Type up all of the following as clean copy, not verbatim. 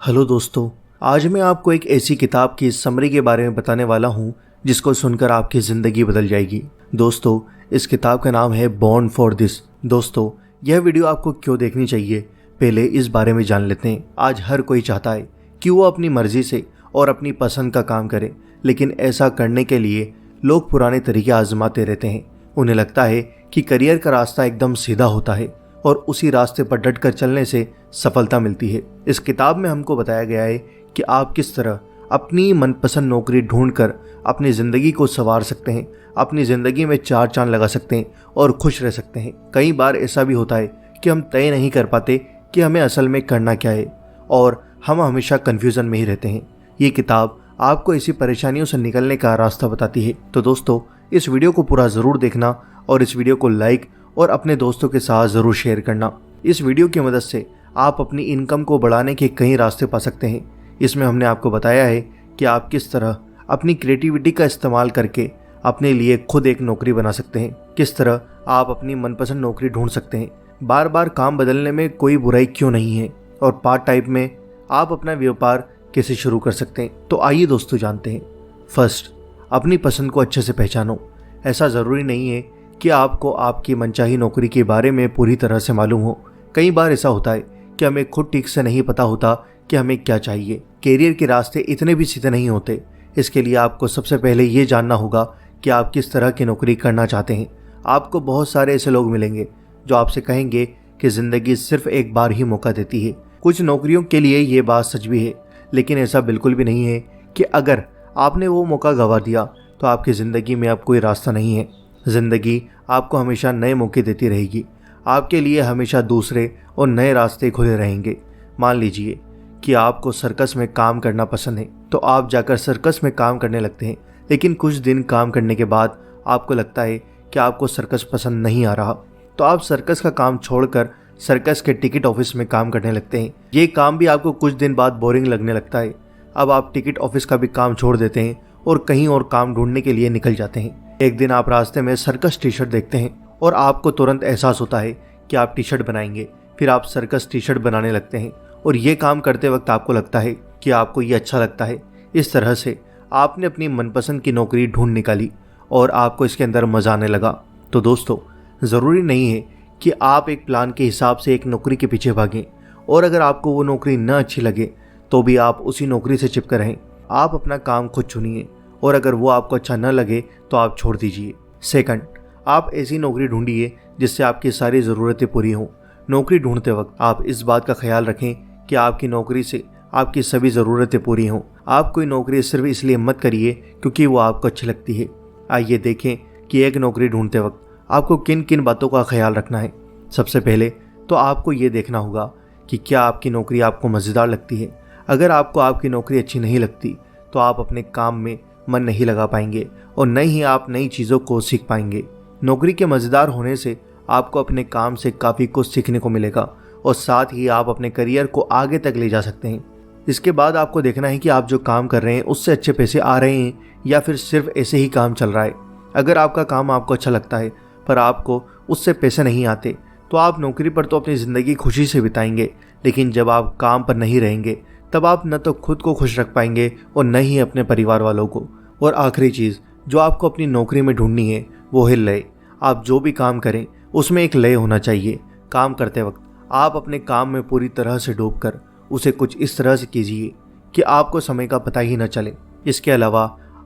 Hello दोस्तों। आज मैं आपको एक ऐसी किताब की समरी के बारे में बताने वाला हूँ जिसको सुनकर आपकी ज़िंदगी बदल जाएगी। दोस्तों, इस किताब का नाम है बॉर्न फॉर दिस। दोस्तों, यह वीडियो आपको क्यों देखनी चाहिए, पहले इस बारे में जान लेते हैं। आज हर कोई चाहता है कि वो अपनी मर्जी से और अपनी पसंद का काम करे, लेकिन ऐसा करने के लिए लोग पुराने तरीके आजमाते रहते हैं। उन्हें लगता है कि करियर का रास्ता एकदम सीधा होता है और उसी रास्ते पर डट कर चलने से सफलता मिलती है। इस किताब में हमको बताया गया है कि आप किस तरह अपनी मनपसंद नौकरी ढूंढकर अपनी ज़िंदगी को संवार सकते हैं, अपनी ज़िंदगी में चार चांद लगा सकते हैं और खुश रह सकते हैं। कई बार ऐसा भी होता है कि हम तय नहीं कर पाते कि हमें असल में करना क्या है और हम हमेशा कन्फ्यूज़न में ही रहते हैं। ये किताब आपको ऐसी परेशानियों से निकलने का रास्ता बताती है। तो दोस्तों, इस वीडियो को पूरा ज़रूर देखना और इस वीडियो को लाइक और अपने दोस्तों के साथ ज़रूर शेयर करना। इस वीडियो की मदद से आप अपनी इनकम को बढ़ाने के कई रास्ते पा सकते हैं। इसमें हमने आपको बताया है कि आप किस तरह अपनी क्रिएटिविटी का इस्तेमाल करके अपने लिए खुद एक नौकरी बना सकते हैं, किस तरह आप अपनी मनपसंद नौकरी ढूंढ सकते हैं। बार बार काम बदलने में कोई बुराई क्यों नहीं है और पार्ट टाइम में आप अपना व्यापार कैसे शुरू कर सकते हैं। तो आइए दोस्तों जानते हैं। फर्स्ट, अपनी पसंद को अच्छे से पहचानो। ऐसा ज़रूरी नहीं है कि आपको आपकी मनचाही नौकरी के बारे में पूरी तरह से मालूम हो। कई बार ऐसा होता है कि हमें खुद ठीक से नहीं पता होता कि हमें क्या चाहिए। कैरियर के रास्ते इतने भी सीधे नहीं होते। इसके लिए आपको सबसे पहले ये जानना होगा कि आप किस तरह की नौकरी करना चाहते हैं। आपको बहुत सारे ऐसे लोग मिलेंगे जो आपसे कहेंगे कि ज़िंदगी सिर्फ एक बार ही मौका देती है। कुछ नौकरियों के लिए ये बात सच भी है, लेकिन ऐसा बिल्कुल भी नहीं है कि अगर आपने वो मौका गंवा दिया तो आपकी ज़िंदगी में अब कोई रास्ता नहीं है। ज़िंदगी आपको हमेशा नए मौके देती रहेगी। आपके लिए हमेशा दूसरे और नए रास्ते खुले रहेंगे। मान लीजिए कि आपको सर्कस में काम करना पसंद है, तो आप जाकर सर्कस में काम करने लगते हैं, लेकिन कुछ दिन काम करने के बाद आपको लगता है कि आपको सर्कस पसंद नहीं आ रहा, तो आप सर्कस का काम छोड़कर सर्कस के टिकट ऑफिस में काम करने लगते हैं। ये काम भी आपको कुछ दिन बाद बोरिंग लगने लगता है। अब आप टिकट ऑफिस का भी काम छोड़ देते हैं और कहीं और काम ढूंढने के लिए निकल जाते हैं। एक दिन आप रास्ते में सर्कस टी शर्ट देखते हैं और आपको तुरंत एहसास होता है कि आप टी शर्ट बनाएंगे। फिर आप सर्कस टी शर्ट बनाने लगते हैं और ये काम करते वक्त आपको लगता है कि आपको ये अच्छा लगता है। इस तरह से आपने अपनी मनपसंद की नौकरी ढूंढ निकाली और आपको इसके अंदर मजा आने लगा। तो दोस्तों, ज़रूरी नहीं है कि आप एक प्लान के हिसाब से एक नौकरी के पीछे भागें और अगर आपको वो नौकरी न अच्छी लगे तो भी आप उसी नौकरी से चिपके रहें। आप अपना काम खुद चुनिए और अगर वो आपको अच्छा न लगे तो आप छोड़ दीजिए। सेकंड, आप ऐसी नौकरी ढूंढिए जिससे आपकी सारी ज़रूरतें पूरी हों। नौकरी ढूंढते वक्त आप इस बात का ख्याल रखें कि आपकी नौकरी से आपकी सभी ज़रूरतें पूरी हों। आप कोई नौकरी सिर्फ इसलिए मत करिए क्योंकि वो आपको अच्छी लगती है। आइए देखें कि एक नौकरी ढूंढते वक्त आपको किन किन बातों का ख्याल रखना है। सबसे पहले तो आपको ये देखना होगा कि क्या आपकी नौकरी आपको मज़ेदार लगती है। अगर आपको आपकी नौकरी अच्छी नहीं लगती तो आप अपने काम में मन नहीं लगा पाएंगे और न ही आप नई चीज़ों को सीख पाएंगे। नौकरी के मज़ेदार होने से आपको अपने काम से काफ़ी कुछ सीखने को मिलेगा और साथ ही आप अपने करियर को आगे तक ले जा सकते हैं। इसके बाद आपको देखना है कि आप जो काम कर रहे हैं उससे अच्छे पैसे आ रहे हैं या फिर सिर्फ ऐसे ही काम चल रहा है। अगर आपका काम आपको अच्छा लगता है पर आपको उससे पैसे नहीं आते तो आप नौकरी पर तो अपनी ज़िंदगी खुशी से बिताएंगे, लेकिन जब आप काम पर नहीं रहेंगे तब आप न तो खुद को खुश रख पाएंगे और न ही अपने परिवार वालों को। और आखिरी चीज़ जो आपको अपनी नौकरी में ढूंढनी है वो है लय। आप जो भी काम करें उसमें एक लय होना चाहिए। काम करते वक्त आप अपने काम में पूरी तरह से डूबकर उसे कुछ इस तरह से कीजिए कि आपको समय का पता ही न चले। इसके अलावा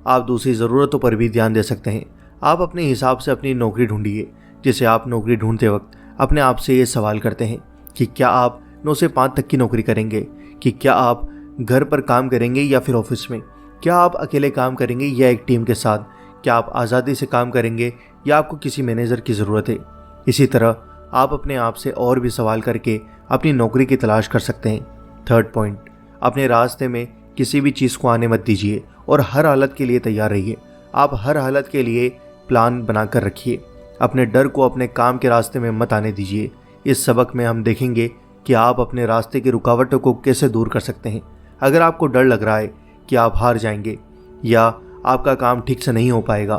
आप दूसरी ज़रूरतों पर भी ध्यान दे सकते हैं। आप अपने हिसाब से अपनी नौकरी ढूंढिए। जैसे आप नौकरी ढूंढते वक्त अपने आप से ये सवाल करते हैं कि क्या आप 9 से 5 तक की नौकरी करेंगे, कि क्या आप घर पर काम करेंगे या फिर ऑफिस में, क्या आप अकेले काम करेंगे या एक टीम के साथ, क्या आप आज़ादी से काम करेंगे या आपको किसी मैनेजर की ज़रूरत है। इसी तरह आप अपने आप से और भी सवाल करके अपनी नौकरी की तलाश कर सकते हैं। थर्ड पॉइंट, अपने रास्ते में किसी भी चीज़ को आने मत दीजिए और हर हालत के लिए तैयार रहिए। आप हर हालत के लिए प्लान बनाकर रखिए। अपने डर को अपने काम के रास्ते में मत आने दीजिए। इस सबक में हम देखेंगे कि आप अपने रास्ते की रुकावटों को कैसे दूर कर सकते हैं। अगर आपको डर लग रहा है कि आप हार जाएंगे या आपका काम ठीक से नहीं हो पाएगा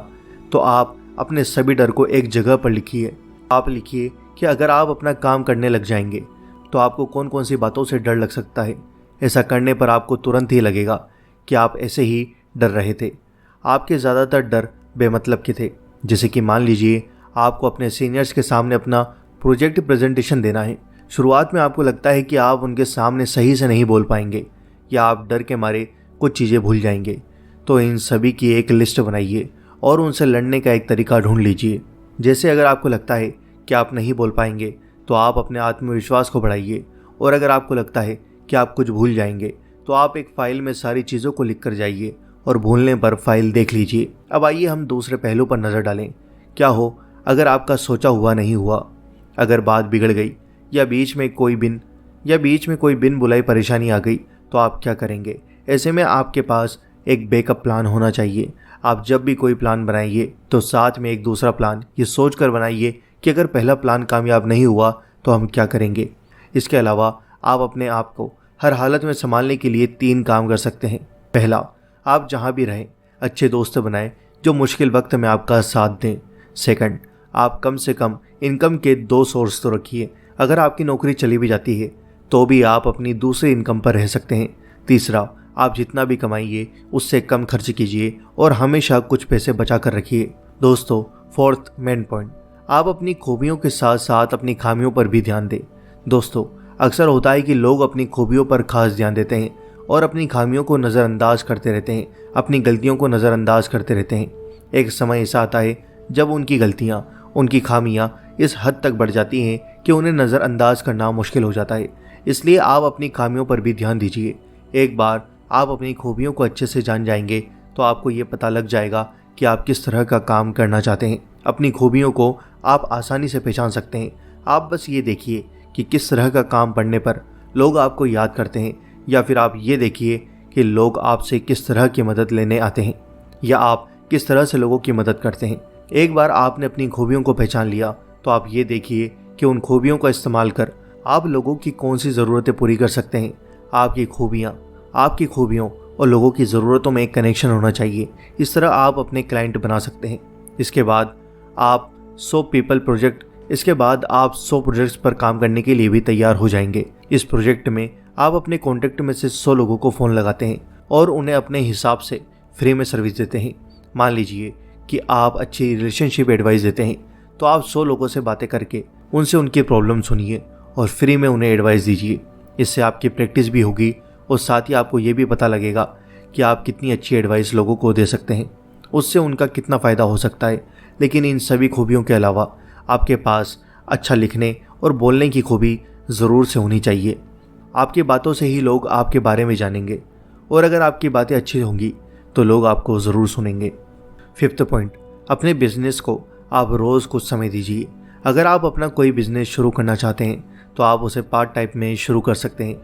तो आप अपने सभी डर को एक जगह पर लिखिए। आप लिखिए कि अगर आप अपना काम करने लग जाएंगे तो आपको कौन कौन सी बातों से डर लग सकता है। ऐसा करने पर आपको तुरंत ही लगेगा कि आप ऐसे ही डर रहे थे। आपके ज़्यादातर डर बेमतलब के थे। जैसे कि मान लीजिए आपको अपने सीनियर्स के सामने अपना प्रोजेक्ट प्रेजेंटेशन देना है। शुरुआत में आपको लगता है कि आप उनके सामने सही से नहीं बोल पाएंगे या आप डर के मारे कुछ चीज़ें भूल जाएंगे। तो इन सभी की एक लिस्ट बनाइए और उनसे लड़ने का एक तरीका ढूंढ लीजिए। जैसे अगर आपको लगता है कि आप नहीं बोल पाएंगे तो आप अपने आत्मविश्वास को बढ़ाइए, और अगर आपको लगता है कि आप कुछ भूल जाएंगे तो आप एक फाइल में सारी चीज़ों को लिख कर जाइए और भूलने पर फाइल देख लीजिए। अब आइए हम दूसरे पहलू पर नज़र डालें। क्या हो अगर आपका सोचा हुआ नहीं हुआ, अगर बात बिगड़ गई या बीच में कोई बिन बुलाई परेशानी आ गई तो आप क्या करेंगे? ऐसे में आपके पास एक बैकअप प्लान होना चाहिए। आप जब भी कोई प्लान बनाइए तो साथ में एक दूसरा प्लान ये सोच कर बनाइए कि अगर पहला प्लान कामयाब नहीं हुआ तो हम क्या करेंगे। इसके अलावा आप अपने आप को हर हालत में संभालने के लिए 3 काम कर सकते हैं। पहला, आप जहां भी रहें अच्छे दोस्त बनाएं जो मुश्किल वक्त में आपका साथ दें। सेकंड, आप कम से कम इनकम के 2 सोर्स तो रखिए। अगर आपकी नौकरी चली भी जाती है तो भी आप अपनी दूसरी इनकम पर रह सकते हैं। तीसरा, आप जितना भी कमाइए उससे कम खर्च कीजिए और हमेशा कुछ पैसे बचा कर रखिए। दोस्तों, फोर्थ मेन पॉइंट, आप अपनी खूबियों के साथ साथ अपनी खामियों पर भी ध्यान दें। दोस्तों, अक्सर होता है कि लोग अपनी खूबियों पर खास ध्यान देते हैं और अपनी खामियों को नज़रअंदाज करते रहते हैं, अपनी गलतियों को नज़रअंदाज करते रहते हैं। एक समय ऐसा आता है जब उनकी गलतियाँ, उनकी खामियाँ इस हद तक बढ़ जाती हैं कि उन्हें नज़रअंदाज करना मुश्किल हो जाता है। इसलिए आप अपनी खामियों पर भी ध्यान दीजिए। एक बार आप अपनी खूबियों को अच्छे से जान जाएंगे तो आपको ये पता लग जाएगा कि आप किस तरह का काम करना चाहते हैं। अपनी खूबियों को आप आसानी से पहचान सकते हैं। आप बस ये देखिए कि किस तरह का काम पढ़ने पर लोग आपको याद करते हैं, या फिर आप ये देखिए कि लोग आपसे किस तरह की मदद लेने आते हैं या आप किस तरह से लोगों की मदद करते हैं। एक बार आपने अपनी खूबियों को पहचान लिया तो आप ये देखिए कि उन खूबियों का इस्तेमाल कर आप लोगों की कौन सी ज़रूरतें पूरी कर सकते हैं। आपकी खूबियों और लोगों की ज़रूरतों में एक कनेक्शन होना चाहिए। इस तरह आप अपने क्लाइंट बना सकते हैं। इसके बाद आप 100 प्रोजेक्ट्स पर काम करने के लिए भी तैयार हो जाएंगे। इस प्रोजेक्ट में आप अपने कॉन्टेक्ट में से 100 लोगों को फ़ोन लगाते हैं और उन्हें अपने हिसाब से फ्री में सर्विस देते हैं। मान लीजिए कि आप अच्छी रिलेशनशिप एडवाइस देते हैं तो आप 100 लोगों से बातें करके उनसे उनकी प्रॉब्लम सुनिए और फ्री में उन्हें एडवाइस दीजिए। इससे आपकी प्रैक्टिस भी होगी और साथ ही आपको ये भी पता लगेगा कि आप कितनी अच्छी एडवाइस लोगों को दे सकते हैं, उससे उनका कितना फ़ायदा हो सकता है। लेकिन इन सभी खूबियों के अलावा आपके पास अच्छा लिखने और बोलने की खूबी ज़रूर से होनी चाहिए। आपकी बातों से ही लोग आपके बारे में जानेंगे और अगर आपकी बातें अच्छी होंगी तो लोग आपको ज़रूर सुनेंगे। 5th पॉइंट, अपने बिजनेस को आप रोज़ कुछ समय दीजिए। अगर आप अपना कोई बिजनेस शुरू करना चाहते हैं तो आप उसे पार्ट टाइम में शुरू कर सकते हैं।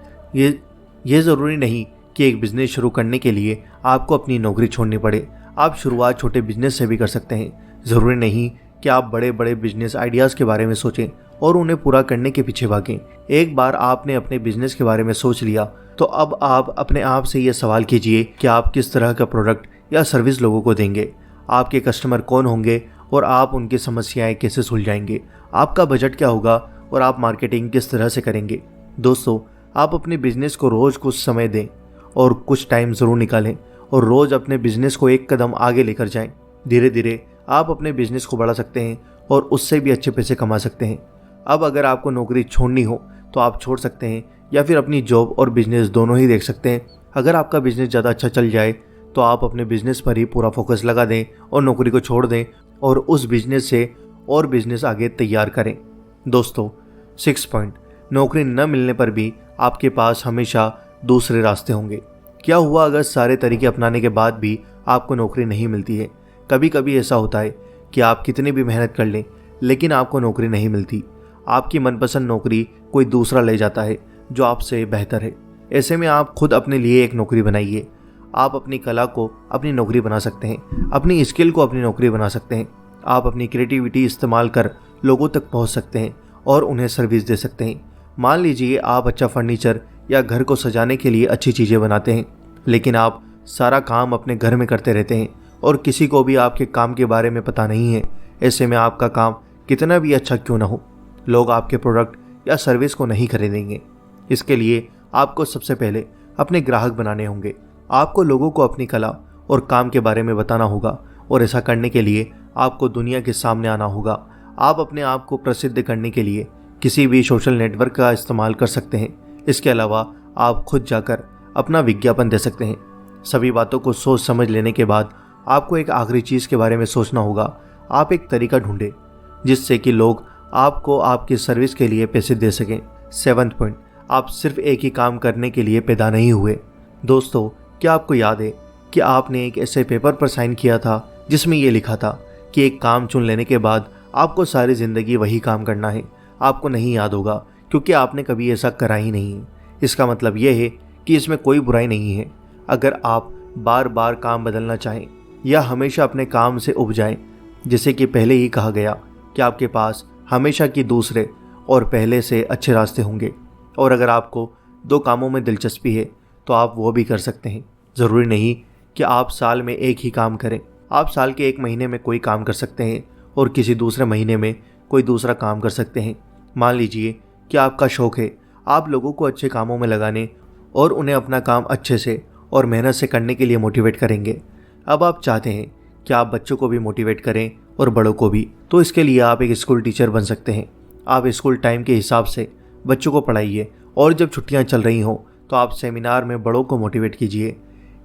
ये ज़रूरी नहीं कि एक बिज़नेस शुरू करने के लिए आपको अपनी नौकरी छोड़नी पड़े। आप शुरुआत छोटे बिजनेस से भी कर सकते हैं। ज़रूरी नहीं कि आप बड़े बड़े बिजनेस आइडियाज़ के बारे में सोचें और उन्हें पूरा करने के पीछे भागें। एक बार आपने अपने बिजनेस के बारे में सोच लिया तो अब आप अपने आप से ये सवाल कीजिए कि आप किस तरह का प्रोडक्ट या सर्विस लोगों को देंगे, आपके कस्टमर कौन होंगे और आप उनकी समस्याएं कैसे सुलझाएंगे, आपका बजट क्या होगा और आप मार्केटिंग किस तरह से करेंगे। दोस्तों, आप अपने बिजनेस को रोज़ कुछ समय दें और कुछ टाइम ज़रूर निकालें और रोज़ अपने बिजनेस को एक कदम आगे लेकर जाएं। धीरे धीरे आप अपने बिजनेस को बढ़ा सकते हैं और उससे भी अच्छे पैसे कमा सकते हैं। अब अगर आपको नौकरी छोड़नी हो तो आप छोड़ सकते हैं या फिर अपनी जॉब और बिजनेस दोनों ही देख सकते हैं। अगर आपका बिजनेस ज़्यादा अच्छा चल जाए तो आप अपने बिजनेस पर ही पूरा फोकस लगा दें और नौकरी को छोड़ दें और उस बिजनेस से और बिजनेस आगे तैयार करें। दोस्तों, 6 पॉइंट, नौकरी न मिलने पर भी आपके पास हमेशा दूसरे रास्ते होंगे। क्या हुआ अगर सारे तरीके अपनाने के बाद भी आपको नौकरी नहीं मिलती है? कभी कभी ऐसा होता है कि आप कितनी भी मेहनत कर लें लेकिन आपको नौकरी नहीं मिलती। आपकी मनपसंद नौकरी कोई दूसरा ले जाता है जो आपसे बेहतर है। ऐसे में आप खुद अपने लिए एक नौकरी बनाइए। आप अपनी कला को अपनी नौकरी बना सकते हैं, अपनी स्किल को अपनी नौकरी बना सकते हैं। आप अपनी क्रिएटिविटी इस्तेमाल कर लोगों तक पहुंच सकते हैं और उन्हें सर्विस दे सकते हैं। मान लीजिए आप अच्छा फर्नीचर या घर को सजाने के लिए अच्छी चीज़ें बनाते हैं लेकिन आप सारा काम अपने घर में करते रहते हैं और किसी को भी आपके काम के बारे में पता नहीं है। ऐसे में आपका काम कितना भी अच्छा क्यों ना हो, लोग आपके प्रोडक्ट या सर्विस को नहीं खरीदेंगे। इसके लिए आपको सबसे पहले अपने ग्राहक बनाने होंगे। आपको लोगों को अपनी कला और काम के बारे में बताना होगा और ऐसा करने के लिए आपको दुनिया के सामने आना होगा। आप अपने आप को प्रसिद्ध करने के लिए किसी भी सोशल नेटवर्क का इस्तेमाल कर सकते हैं। इसके अलावा आप खुद जाकर अपना विज्ञापन दे सकते हैं। सभी बातों को सोच समझ लेने के बाद आपको एक आखिरी चीज़ के बारे में सोचना होगा। आप एक तरीका ढूंढें जिससे कि लोग आपको आपकी सर्विस के लिए पैसे दे सकें। 7th पॉइंट, आप सिर्फ एक ही काम करने के लिए पैदा नहीं हुए। दोस्तों, क्या आपको याद है कि आपने एक ऐसे पेपर पर साइन किया था जिसमें यह लिखा था कि एक काम चुन लेने के बाद आपको सारी ज़िंदगी वही काम करना है। आपको नहीं याद होगा क्योंकि आपने कभी ऐसा करा ही नहीं है। इसका मतलब यह है कि इसमें कोई बुराई नहीं है अगर आप बार बार काम बदलना चाहें या हमेशा अपने काम से उब जाएं। जैसे कि पहले ही कहा गया कि आपके पास हमेशा की दूसरे और पहले से अच्छे रास्ते होंगे, और अगर आपको 2 कामों में दिलचस्पी है तो आप वो भी कर सकते हैं। ज़रूरी नहीं कि आप साल में एक ही काम करें। आप साल के एक महीने में कोई काम कर सकते हैं और किसी दूसरे महीने में कोई दूसरा काम कर सकते हैं। मान लीजिए कि आपका शौक़ है आप लोगों को अच्छे कामों में लगाने और उन्हें अपना काम अच्छे से और मेहनत से करने के लिए मोटिवेट करेंगे। अब आप चाहते हैं कि आप बच्चों को भी मोटिवेट करें और बड़ों को भी, तो इसके लिए आप एक स्कूल टीचर बन सकते हैं। आप स्कूल टाइम के हिसाब से बच्चों को पढ़ाइए और जब छुट्टियां चल रही हों तो आप सेमिनार में बड़ों को मोटिवेट कीजिए।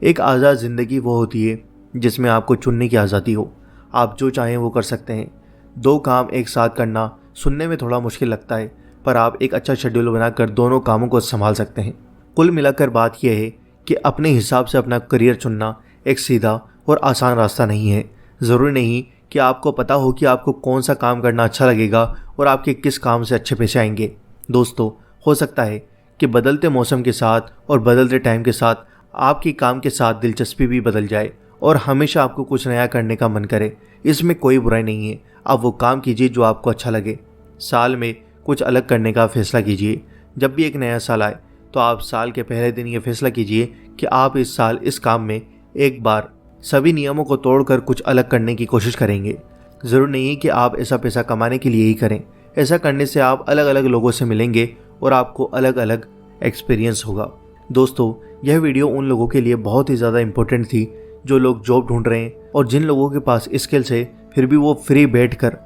एक आज़ाद ज़िंदगी वो होती है जिसमें आपको चुनने की आज़ादी हो। आप जो चाहें वो कर सकते हैं। 2 काम एक साथ करना सुनने में थोड़ा मुश्किल लगता है, पर आप एक अच्छा शेड्यूल बनाकर दोनों कामों को संभाल सकते हैं। कुल मिलाकर बात यह है कि अपने हिसाब से अपना करियर चुनना एक सीधा और आसान रास्ता नहीं है। ज़रूरी नहीं कि आपको पता हो कि आपको कौन सा काम करना अच्छा लगेगा और आपके किस काम से अच्छे पैसे आएंगे। दोस्तों, हो सकता है कि बदलते मौसम के साथ और बदलते टाइम के साथ आपकी काम के साथ दिलचस्पी भी बदल जाए और हमेशा आपको कुछ नया करने का मन करे। इसमें कोई बुराई नहीं है। आप वो काम कीजिए जो आपको अच्छा लगे। साल में कुछ अलग करने का फैसला कीजिए। जब भी एक नया साल आए तो आप साल के पहले दिन ये फैसला कीजिए कि आप इस साल इस काम में एक बार सभी नियमों को तोड़कर कुछ अलग करने की कोशिश करेंगे। ज़रूर नहीं है कि आप ऐसा पैसा कमाने के लिए ही करें। ऐसा करने से आप अलग अलग लोगों से मिलेंगे और आपको अलग अलग एक्सपीरियंस होगा। दोस्तों, यह वीडियो उन लोगों के लिए बहुत ही ज़्यादा इम्पोर्टेंट थी जो लोग जॉब ढूंढ रहे हैं और जिन लोगों के पास स्किल्स है फिर भी वो फ्री बैठकर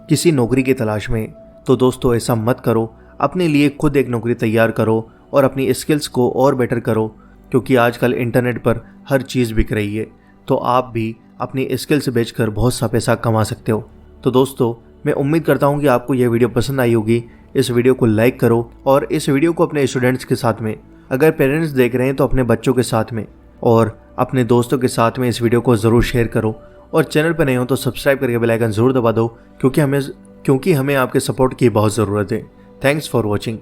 किसी नौकरी की तलाश में। तो दोस्तों, ऐसा मत करो। अपने लिए खुद एक नौकरी तैयार करो और अपनी स्किल्स को और बेटर करो, क्योंकि आजकल इंटरनेट पर हर चीज़ बिक रही है। तो आप भी अपनी स्किल्स बेचकर बहुत सा पैसा कमा सकते हो। तो दोस्तों, मैं उम्मीद करता हूँ कि आपको यह वीडियो पसंद आई होगी। इस वीडियो को लाइक करो और इस वीडियो को अपने स्टूडेंट्स के साथ में, अगर पेरेंट्स देख रहे हैं तो अपने बच्चों के साथ में और अपने दोस्तों के साथ में इस वीडियो को ज़रूर शेयर करो। और चैनल पर नए हो तो सब्सक्राइब करके बेल आइकन ज़रूर दबा दो, क्योंकि हमें आपके सपोर्ट की बहुत ज़रूरत है। Thanks for watching.